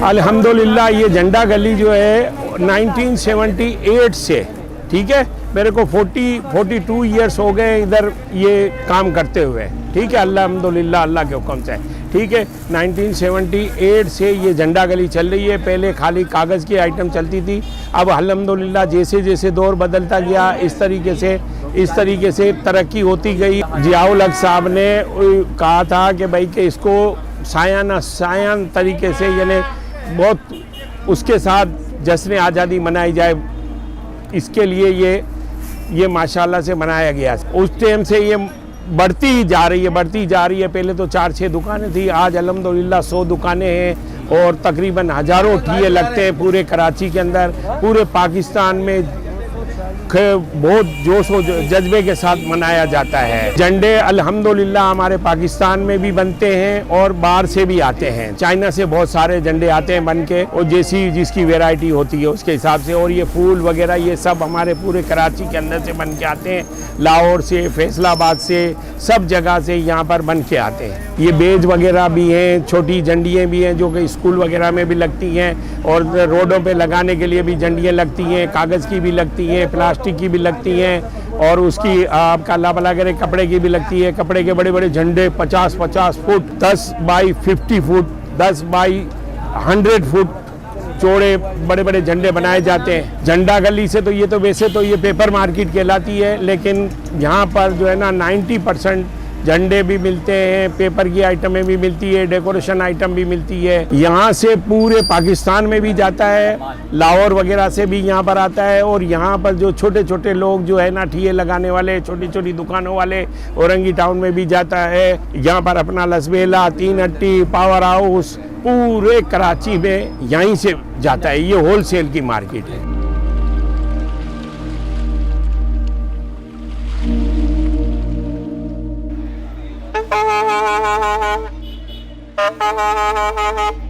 अल्हम्दुलिल्लाह ये झंडा गली जो है 1978 से, ठीक है, मेरे को 42 ईयर्स हो गए इधर ये काम करते हुए, ठीक है, अल्हम्दुलिल्लाह अल्लाह के हुक्म से, ठीक है। 1978 से ये झंडा गली चल रही है। पहले खाली कागज़ की आइटम चलती थी, अब अल्हम्दुलिल्लाह जैसे जैसे दौर बदलता गया इस तरीके से तरक्की होती गई। जियाउल हक साहब ने कहा था कि भाई कि इसको सायान तरीके से, यानी बहुत उसके साथ जश्न आज़ादी मनाई जाए, इसके लिए ये माशाल्लाह से मनाया गया। उस टाइम से ये बढ़ती जा रही है। पहले तो 4-6 दुकानें थी, आज अल्हम्दुलिल्लाह 100 दुकानें हैं और तकरीबन हज़ारों ठिये लगते हैं पूरे कराची के अंदर। पूरे पाकिस्तान में बहुत जोश और जज्बे के साथ मनाया जाता है। झंडे अल्हम्दुलिल्लाह हमारे पाकिस्तान में भी बनते हैं और बाहर से भी आते हैं। चाइना से बहुत सारे झंडे आते हैं बन के, और जिसकी वैरायटी होती है उसके हिसाब से। और ये फूल वगैरह ये सब हमारे पूरे कराची के अंदर से बन के आते हैं, लाहौर से, फैसलाबाद से, सब जगह से यहाँ पर बन के आते हैं। ये बेज वगैरह भी हैं, छोटी झंडियाँ भी हैं जो कि स्कूल वगैरह में भी लगती हैं, और रोडों पे लगाने के लिए भी झंडियाँ लगती हैं, कागज़ की भी लगती हैं, प्लास्टिक की भी लगती हैं, और उसकी आपका अल्लाह भला करे कपड़े की भी लगती है। कपड़े के बड़े बड़े झंडे 50-50 foot, 10 by 50 foot, 10 by 100 foot चौड़े बड़े बड़े झंडे बनाए जाते हैं। झंडा गली से तो वैसे तो ये पेपर मार्केट कहलाती है, लेकिन यहाँ पर जो है ना 90% झंडे भी मिलते हैं, पेपर की आइटमें भी मिलती है, डेकोरेशन आइटम भी मिलती है। यहाँ से पूरे पाकिस्तान में भी जाता है, लाहौर वगैरह से भी यहाँ पर आता है। और यहाँ पर जो छोटे छोटे लोग जो है ना ठिये लगाने वाले, छोटी छोटी दुकानों वाले, औरंगी टाउन में भी जाता है। यहाँ पर अपना लसबेला, 3 हट्टी, पावर हाउस, पूरे कराची में यहीं से जाता है। ये होलसेल की मार्केट है। Thank you.